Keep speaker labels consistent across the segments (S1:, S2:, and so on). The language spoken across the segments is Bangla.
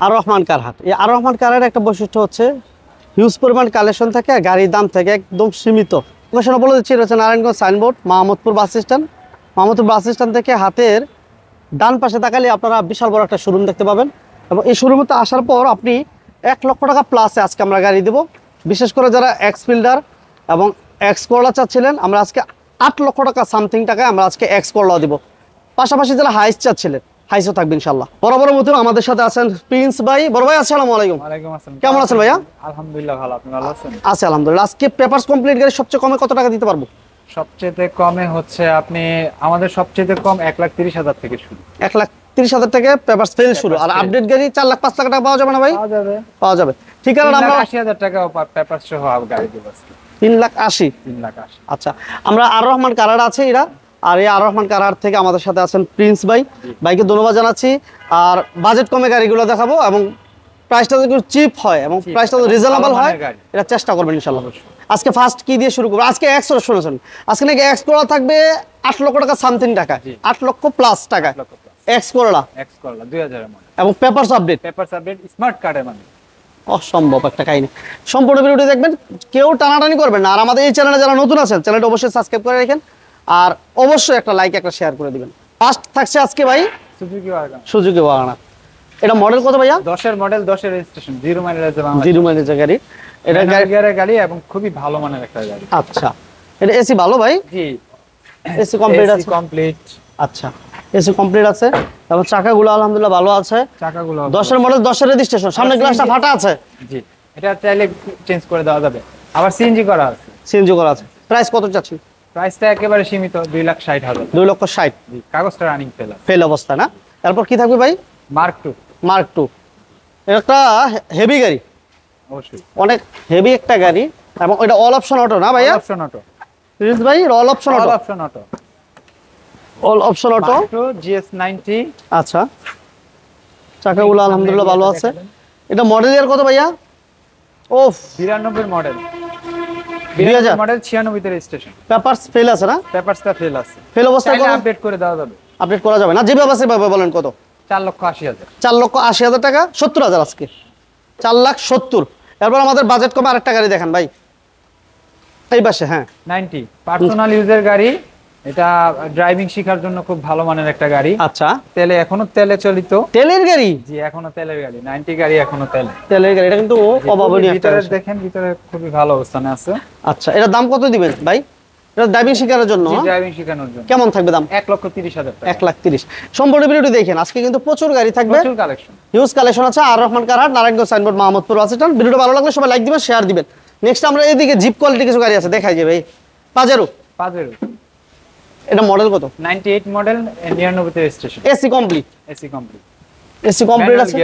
S1: আর রহমান কারহাট। এই আর রহমান কারহাটের একটা বৈশিষ্ট্য হচ্ছে হিউজ পরিমাণ কালেকশন থাকে, গাড়ির দাম থেকে একদম সীমিত। লোকেশনে বলে দিচ্ছি, এটা হচ্ছে Narayanganj Signboard, Mahmudpur bus stand. Mahmudpur bus stand থেকে হাতের ডান পাশে তাকালে আপনারা বিশাল বড় একটা শোরুম দেখতে পাবেন। এবং এই শোরুমে আসার পর আপনি 1 লক্ষ টাকা প্লাসে আজকে আমরা গাড়ি দেবো। বিশেষ করে যারা এক্স ফিল্ডার এবং এক্স করলা চাচ্ছিলেন, আমরা আজকে 8 লক্ষ টাকা সামথিং টাকায় আমরা আজকে এক্স করলা দিব। পাশাপাশি যারা হাইস চাচ্ছিলেন, হাইসও থাকবে ইনশাল্লাহ। বরাবর মতো আমাদের সাথে আছেন প্রিন্স ভাই। বড় ভাই, আসসালামু আলাইকুম।
S2: ওয়ালাইকুম আসসালাম।
S1: কেমন আছেন ভাইয়া?
S2: আলহামদুলিল্লাহ ভালো, আপনি ভালো আছেন?
S1: আছি আলহামদুলিল্লাহ। আজকে পেপারস কমপ্লিট গাড়ি সবচেয়ে কমে কত টাকা দিতে পারবো?
S2: সবচেয়ে কমে হচ্ছে আপনি আমাদের সবচেয়ে কম 1,30,000 থেকে শুরু।
S1: 1,30,000 থেকে পেপারস ফেল শুরু। আর আপডেট গাড়ি 4 লাখ 5 লাখ টাকা পাওয়া যাবে না ভাই?
S2: পাওয়া যাবে,
S1: পাওয়া যাবে। ঠিকানা আমরা
S2: 80,000 টাকা পেপার সহ গাড়ি দেব আজকে।
S1: 3,80,000।
S2: 3,80,000।
S1: আচ্ছা, আমরা আর রহমান কারহাট আছে এরা। আর এই আর রহমান কারহাট থেকে আমাদের সাথে আছেন প্রিন্স ভাই। ভাইকে ধন্যবাদ জানাচ্ছি। আর বাজেট কমে গাড়িগুলো দেখাবো এবং প্রাইসটা যদি চিপ হয় এবং প্রাইসটা যদি রিজনেবল হয়, এটা চেষ্টা করবেন ইনশাআল্লাহ। আজকে ফার্স্ট কি দিয়ে শুরু করবো? আজকে এক্স শুনেছেন, আজকে নাকি এক্স করলা থাকবে 8 লক্ষ টাকা সামথিং টাকা, 8 লক্ষ প্লাস টাকা এক্স করলা।
S2: 2000 এর মডেল
S1: এবং পেপারস আপডেট
S2: স্মার্ট কার্ডের মানে
S1: অসম্ভব একটা কাহিনী। সম্পূর্ণ ভিডিওটি দেখবেন, কেউ টানাটানি করবেন না। আর আমাদের এই চ্যানেলে যারা নতুন আছেন, চ্যানেলটা অবশ্যই সাবস্ক্রাইব করে রাখেন আর অবশ্যই একটা লাইক একটা শেয়ার করে দিবেন। ফার্স্ট থাকছে আজকে ভাই সুজুকি ওয়াগনার। এটা মডেল কত ভাইয়া?
S2: 10 এর মডেল, 10 এর রেজিস্ট্রেশন, 0 মাইলেজ বাংলাদেশ,
S1: 0 মাইলেজের গাড়ি। এটা
S2: গিয়ারের গাড়ি এবং খুবই ভালো মানের একটা গাড়ি।
S1: আচ্ছা, এটা এসি ভালো ভাই?
S2: জি,
S1: এসি কমপ্লিট আছে।
S2: কমপ্লিট।
S1: আচ্ছা, এসি কমপ্লিট আছে এবং চাকাগুলো আলহামদুলিল্লাহ ভালো আছে।
S2: চাকাগুলো
S1: 10 এর মডেল, 10 এর রেজিস্ট্রেশন, সামনে গ্লাসটা ফাটা আছে।
S2: জি, এটা চাইলে চেঞ্জ করে দেওয়া যাবে। আবার সিএনজি করা আছে।
S1: সিএনজি করা আছে। প্রাইস কত চাচ্ছেন?
S2: প্রাইসটা একেবারে সীমিত, 2,60,000।
S1: 2,60,000।
S2: জি, কাগজটা রানিং
S1: ফেল অবস্থা না? তারপর কি থাকবে ভাই?
S2: মার্ক 2।
S1: মার্ক 2 একটা হেভি গাড়ি,
S2: অবশ্যই
S1: অনেক হেভি একটা গাড়ি এবং এটা অল অপশন অটো না ভাইয়া?
S2: অল অপশন অটো
S1: প্রিন্স ভাই, all option auto.
S2: All option auto
S1: all option auto
S2: GS 90।
S1: আচ্ছা, চাকাগুলো আলহামদুলিল্লাহ ভালো আছে। এটা মডেল ইয়ার কত ভাইয়া? ওফ,
S2: 92 এর মডেল,
S1: 2000
S2: মডেল, 96 তে রেজিস্ট্রেশন।
S1: পেপারস ফেল আছে না?
S2: পেপারসটা ফেল আছে।
S1: ফেল অবস্থায়
S2: চাইলে আপডেট করে দেওয়া যাবে।
S1: আপডেট করা যাবে না? যেভাবে আছে সেভাবে বলেন। কত?
S2: 4,80,000।
S1: 4,80,000 টাকা, 70,000 আজকে, 4,70,000। এরপর আমাদের বাজেট কমে আরেকটা গাড়ি দেখান ভাই, এই পাশে। হ্যাঁ,
S2: 90 পার্সোনাল ইউজের গাড়ি। এটা ড্রাইভিং শেখার জন্য খুব ভালো মানের একটা গাড়ি।
S1: আচ্ছা,
S2: এখনো তেলে চলিত।
S1: তেলের গাড়ি?
S2: জি, এখনো তেলের গাড়ি। 90 গাড়ি এখনো
S1: তেলের গাড়ি। এটা কিন্তু অভাবনীয় একটা।
S2: ভিতরে দেখেন, ভিতরে খুবই ভালো অবস্থানে আছে।
S1: আচ্ছা, এটা দাম কত দিবেন ভাই? এটা ড্রাইভিং শেখার জন্য?
S2: জি, ড্রাইভিং শেখানোর জন্য।
S1: কেমন থাকবে দাম?
S2: 1,30,000 টাকা।
S1: 1,30,000। সম্পূর্ণ ভিডিওটি দেখেন। আজকে কিন্তু প্রচুর গাড়ি থাকবে,
S2: প্রচুর কালেকশন,
S1: হিউজ কালেকশন আছে। আর রহমান কারহাট, Narayanganj Signboard, Mahmudpur bus stand. ভিডিওটা ভালো লাগলে সবাই লাইক দিবেন, শেয়ার দিবেন। নেক্সট আমরা এইদিকে জিপ কোয়ালিটি কিছু গাড়ি আছে, দেখাই যে ভাই। পাজেরো। এটা মডেল কত?
S2: 98 মডেল, 99 তে registration.
S1: AC complete?
S2: AC complete.
S1: AC complete আছে।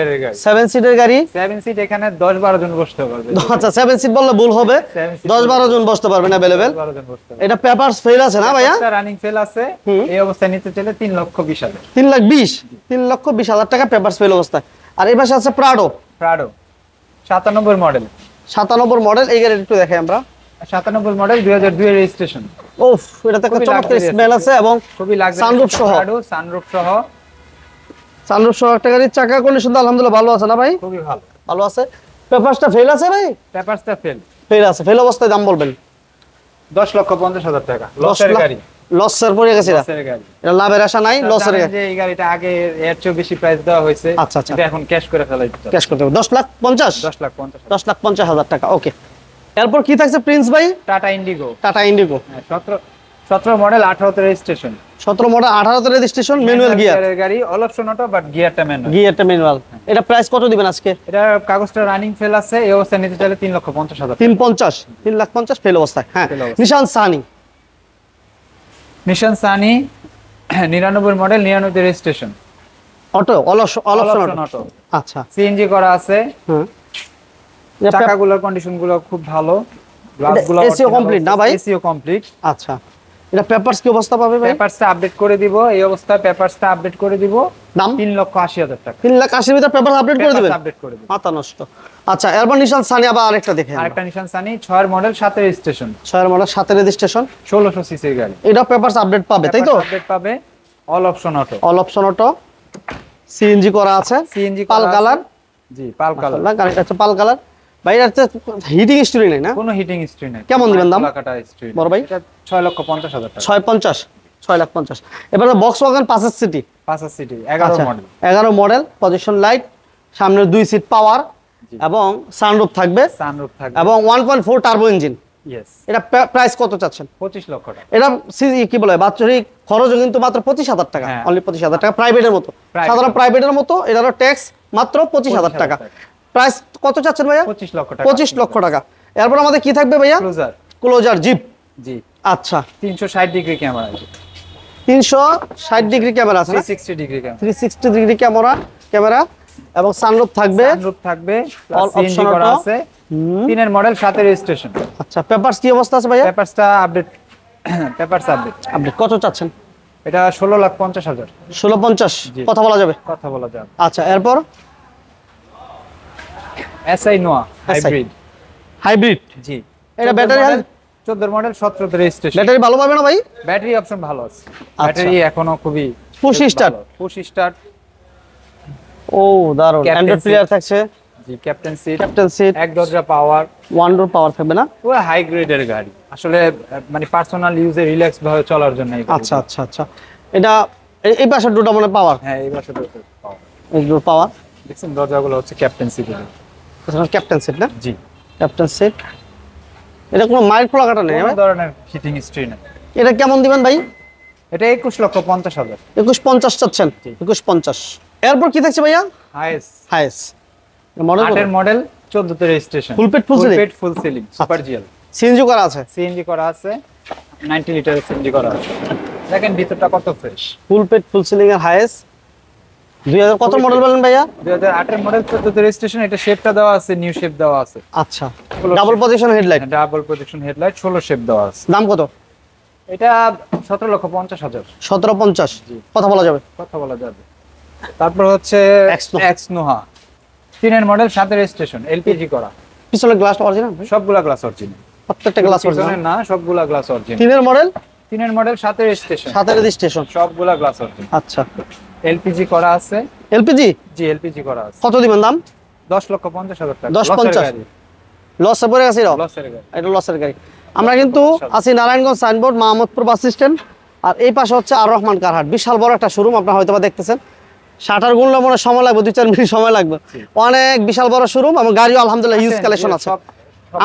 S1: 7 সিটের গাড়ি।
S2: 7 সিট, এখানে 10-12 জন বসতে পারবে।
S1: আচ্ছা, 7 সিট বললে ভুল হবে, 10-12 জন বসতে পারবেন अवेलेबल। এটা পেপারস ফেল আছে না ভাইয়া?
S2: এটা রানিং ফেল আছে। এই অবস্থায় নিতে চাইলে 3,20,000।
S1: 3,20,000 টাকা পেপারস ফেল অবস্থায়। আর এই পাশে আছে প্রাডো।
S2: 97 মডেল।
S1: 97 মডেল। এই গাড়ি একটু দেখাই আমরা।
S2: 97 মডেল, 2002 এর রেজিস্ট্রেশন।
S1: ওফ, এটাতে একটা চমৎকার স্মেল আছে এবং
S2: খুবই লাগবে।
S1: সানরুফ সহ। সানরুফ সহ একটা গাড়ি। চাকা কন্ডিশন আলহামদুলিল্লাহ ভালো আছে না ভাই?
S2: খুবই ভালো,
S1: ভালো আছে। পেপারসটা ফেল আছে ভাই?
S2: পেপারসটা
S1: ফেল আছে। ফেল অবস্থায় দাম বলবেন?
S2: 10,50,000 টাকা। লসের গাড়ি।
S1: লসের পড়ে গেছে এটা।
S2: লসের গাড়ি।
S1: এটা লাভের আশা নাই, লসের গাড়ি।
S2: যে এই গাড়িটা আগে এর চেয়ে বেশি প্রাইস দেওয়া হয়েছে।
S1: আচ্ছা আচ্ছা,
S2: এটা এখন ক্যাশ করে ফেলা যাবে।
S1: ক্যাশ করতে হবে। 10,50,000।
S2: 10,50,000
S1: টাকা। ওকে, এরপর কি থাকছে প্রিন্স ভাই?
S2: Tata Indigo.
S1: Tata Indigo
S2: 17 model, 18 তে রেজিস্ট্রেশন।
S1: 17 মডেল, 18 তে রেজিস্ট্রেশন, ম্যানুয়াল গিয়ারের
S2: গাড়ি, অল অপশন অটো, বাট গিয়ারটা ম্যানুয়াল।
S1: গিয়ারটা ম্যানুয়াল। এটা প্রাইস কত দিবেন আজকে?
S2: এটা কাগজটা রানিং ফেল আছে। এই অবস্থায় নিতে চাইলে 3,50,000।
S1: 3,50,000 ফেল অবস্থায়। হ্যাঁ, নিশান সানি।
S2: নিশান সানি 99 মডেল, 99 তে registration.
S1: Auto, all option auto. আচ্ছা,
S2: সিএনজি করা আছে।
S1: হ্যাঁ,
S2: চাকাগুলোর কন্ডিশন গুলো খুব ভালো। গ্লাসগুলো
S1: এসিও কমপ্লিট না ভাই?
S2: SEO complete.
S1: আচ্ছা, এটা পেপারস কি অবস্থা পাবে ভাই?
S2: পেপারসটা আপডেট করে দিব। এই অবস্থায় পেপারসটা আপডেট করে দিব।
S1: দাম
S2: 3,80,000 টাকা।
S1: 3,80,000 ভিতর পেপারস আপডেট করে দিবেন?
S2: আপডেট করে দিব।
S1: মাথা নষ্ট। আচ্ছা, এরপর নিশান সানি আবার আরেকটা দেখেন।
S2: আরেকটা Nissan Sunny 6 model, 7 registration.
S1: 6 model, 7 registration,
S2: 1600 CC এর গাড়ি।
S1: এটা পেপারস আপডেট পাবে তাই তো?
S2: আপডেট পাবে। All option auto.
S1: All option auto, CNG করা আছে,
S2: সিএনজি
S1: পাল কালার,
S2: জি পাল কালার,
S1: মাশাআল্লাহ গাড়িটা হচ্ছে পাল কালার। ভাই এটা হিটিং স্টোরি নাই না?
S2: কোনো হিটিং স্ক্রিন নাই।
S1: কেমন দিবেন দাম?
S2: কাটা স্ক্রিন
S1: বড় ভাই
S2: এটা 6,50,000 টাকা।
S1: 6,50,000 এবারে বক্স ওয়াগন পাঁচের city,
S2: 5 city 11 model,
S1: 11 model, position light, সামনের 2 সিট পাওয়ার এবং সানরুফ থাকবে
S2: সানরুফ থাকবে
S1: এবং 1.4 টার্বো ইঞ্জিন।
S2: ইয়েস,
S1: এটা প্রাইস কত চাচ্ছেন?
S2: 25 লক্ষ টাকা।
S1: এটা কি বলে বাৎসরিক খরচও কিন্তু মাত্র 25,000 টাকা,
S2: হ্যাঁ।
S1: অনলি 25,000 টাকা, প্রাইভেটের মতো,
S2: Private।
S1: সাধারণ প্রাইভেটের মতো। এটারও ট্যাক্স মাত্র 25,000 টাকা। প্রাইস কত চাচ্ছেন ভাইয়া?
S2: 25 লক্ষ টাকা।
S1: 25 লক্ষ টাকা। এরপর আমাদের কি থাকবে ভাইয়া?
S2: Closure,
S1: closure zip.
S2: জি
S1: আচ্ছা
S2: 360 ডিগ্রি ক্যামেরা,
S1: 360 ডিগ্রি ক্যামেরা আছে না?
S2: 360 ডিগ্রি ক্যামেরা,
S1: 360 ডিগ্রি ক্যামেরা এবং সানরুফ থাকবে।
S2: সানরুফ থাকবে,
S1: All
S2: সিএনজি
S1: option
S2: করা
S1: auto।
S2: আছে, 3 মডেল 7 রেজিস্ট্রেশন।
S1: আচ্ছা পেপারস কি অবস্থা আছে ভাইয়া?
S2: পেপারসটা আপডেট, পেপারস আপডেট।
S1: আপডেট কত চাচ্ছেন?
S2: এটা 16,50,000
S1: 1650
S2: জি।
S1: কথা বলা যাবে।
S2: কথা বলা যাবে।
S1: আচ্ছা এরপর
S2: এসআই নোয়া হাইব্রিড,
S1: হাইব্রিড।
S2: জি
S1: এটা ব্যাটারি
S2: 14 মডেল 17 রেজিস্ট্রেশন।
S1: ব্যাটারি ভালো পাবে না ভাই?
S2: ব্যাটারি অপশন ভালো আছে, ব্যাটারি এখনো খুবই
S1: পুশ স্টার্ট।
S2: পুশ স্টার্ট,
S1: ও দারুণ।
S2: Captain
S1: Android
S2: seat।
S1: প্লেয়ার থাকছে,
S2: জি ক্যাপ্টেন সিট,
S1: ক্যাপ্টেন সিট,
S2: এক দরজা পাওয়ার,
S1: ওয়ান ডোর পাওয়ার থাকবে না?
S2: পুরো হাই গ্রেডের গাড়ি আসলে, মানে পার্সোনাল ইউজে রিল্যাক্স ভাবে চলার জন্য এই
S1: আচ্ছা আচ্ছা আচ্ছা। এটা এই পাশের দুটো মানে পাওয়ার,
S2: হ্যাঁ এই বছর পাওয়ার।
S1: এই দুটো পাওয়ার।
S2: দেখছেন দরজাগুলো হচ্ছে ক্যাপ্টেন সিটের,
S1: ক্যাপ্টেন সিট না?
S2: জি
S1: ক্যাপ্টেন সিট। এটা কোনো মাইল খোলা কাটা নেই
S2: কোনো
S1: ভাই?
S2: ধরনের হিটিং স্ক্রিন।
S1: এটা কেমন দিবেন ভাই?
S2: এটা 21,50,000
S1: 2150 চাচ্ছেন?
S2: জি।
S1: 2150। এরপর কি থাকছে ভাইয়া?
S2: হাইস
S1: হাইস মডেল
S2: 8 মডেল 14 তে registration,
S1: Full pet, full ceiling?
S2: Full ceiling, super GL,
S1: CNG করা আছে,
S2: সিএনজি করা আছে, 90 লিটার সিএনজি করা আছে। দেখেন ভিতরটা কত ফ্রেশ।
S1: ফুল পেট ফুল সিলিং এর হাইস। 2000 কত মডেল বলেন ভাইয়া?
S2: 2008 মডেল 14 তে রেজিস্ট্রেশন। এটা শেপটা দেওয়া আছে, নিউ শেপ দেওয়া আছে,
S1: আচ্ছা double position headlight.
S2: Double projection headlight, 16 shape দেওয়া আছে।
S1: দাম কত?
S2: এটা 17,50,000
S1: 1750
S2: জি।
S1: কথা বলা যাবে।
S2: কথা বলা যাবে। তারপর হচ্ছে
S1: X-Noha।
S2: X Noha 3 model 7 registration, LPG করা,
S1: পিছনের গ্লাসটা অরিজিনাল,
S2: সবগুলা গ্লাস অরিজিনাল,
S1: প্রত্যেকটা গ্লাস অরিজিনাল।
S2: পিছনের না সবগুলা গ্লাস অরিজিনাল।
S1: 3 এর মডেল
S2: 3 মডেল 7 রেজিস্ট্রেশন,
S1: 7 এর রেজিস্ট্রেশন,
S2: সবগুলা গ্লাস অরিজিনাল।
S1: আচ্ছা
S2: এলপিজি করা আছে,
S1: এলপিজি
S2: জি এলপিজি করা আছে।
S1: কত দিবেন দাম?
S2: 10,50,000 টাকা।
S1: 10,50 লসে পড়ে গেছে এটাও?
S2: লসের গাড়ি।
S1: এটা লসের গাড়ি। আমরা কিন্তু আছি Narayanganj Signboard Mahmudpur bus stand, আর এই পাশে হচ্ছে আর রহমান কারহাট, বিশাল বড় একটা শোরুম। আপনারা হয়তো বা দেখতেছেন, শাটার গুনলে মনে হয় সময় লাগবে, 2-4 মিনিট সময় লাগবে। অনেক বিশাল বড় শোরুম এবং গাড়িও আলহামদুলিল্লাহ হিউজ কালেকশন আছে।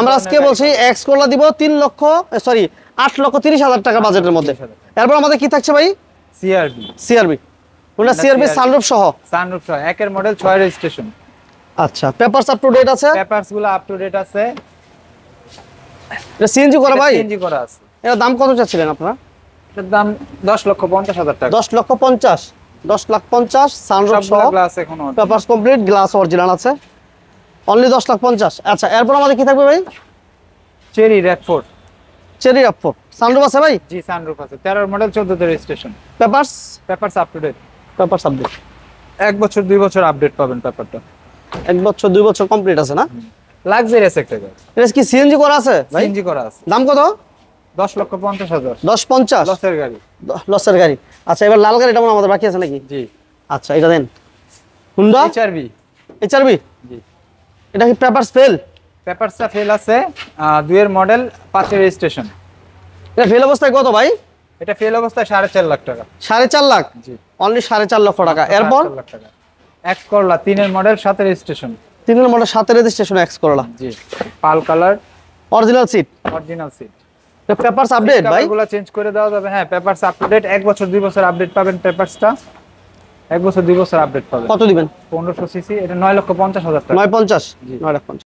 S1: আমরা আজকে বলছি এক্স করলা দিব 8,30,000 টাকা বাজেটের মধ্যে। এরপর আমাদের কি থাকছে ভাই?
S2: সিআরবি,
S1: সিআরবি, ওটা সিআরবি সানরুফ সহ।
S2: সানরুফ সহ 1 মডেল 6 রেজিস্ট্রেশন।
S1: আচ্ছা পেপারস আপ টু ডেট আছে?
S2: পেপারস গুলো আপ টু ডেট আছে।
S1: এটা সিএনজি করা ভাই?
S2: সিএনজি করা আছে।
S1: এর দাম কত চাচ্ছিলেন আপনারা?
S2: এটার দাম 10,50,000 টাকা।
S1: 10,50,000 10,50,000 সানরুফ সহ,
S2: সবগুলা গ্লাস এখনো
S1: পেপারস কমপ্লিট, গ্লাস অরিজিনাল আছে, অনলি 10,50,000। আচ্ছা এরপর আমাদের কি থাকবে ভাই?
S2: চেরি র‍্যাপ4,
S1: চেরি আপ4 সানরুফ আছে ভাই?
S2: জি সানরুফ আছে, 13 মডেল 14 তে registration,
S1: papers
S2: papers up to date,
S1: papers update,
S2: 1 বছর 2 বছর আপডেট পাবেন পেপারটা।
S1: 1 বছর 2 বছর কমপ্লিট আছে না?
S2: লাক্সারিয়াস একটা গাড়ি,
S1: এটা কি সিএনজি করা আছে ভাই?
S2: সিএনজি করা আছে।
S1: দাম কত?
S2: 10,50,000
S1: 10,50
S2: লসের গাড়ি,
S1: লসের গাড়ি। আচ্ছা এবার লাল গাড়িটা মনে হয় আমাদের বাকি আছে নাকি?
S2: জি
S1: আচ্ছা এটা দেন, হুন্ডা
S2: এইচআরবি,
S1: এইচআরবি।
S2: জি
S1: এটা কি পেপারস ফেল?
S2: পেপারসটা ফেল আছে, 2 মডেল 5 রেজিস্ট্রেশন।
S1: এটা ফেল অবস্থায় কত ভাই?
S2: এটা ফেল অবস্থায় 4.5 লাখ টাকা।
S1: 4.5 লাখ?
S2: জি
S1: অনলি 4.5 লক্ষ টাকা। এরপর
S2: 4.5 লাখ টাকা। এক্স করলা 3 মডেল 7 রেজিস্ট্রেশন,
S1: 3 এর model 7 registration X Corolla,
S2: G pearl colour,
S1: original seat,
S2: original seat.
S1: Papers update ভাই?
S2: কালারগুলো চেঞ্জ করে দেওয়া যাবে, হ্যাঁ পেপারস আপ টু ডেট, 1 বছর 2 বছর আপডেট পাবেন পেপারসটা, 1 বছর 2 বছর আপডেট পাবেন।
S1: কত দিবেন?
S2: 1500 সিসি, এটা 9,50,000 টাকা।
S1: 950
S2: জি।
S1: 9,50,000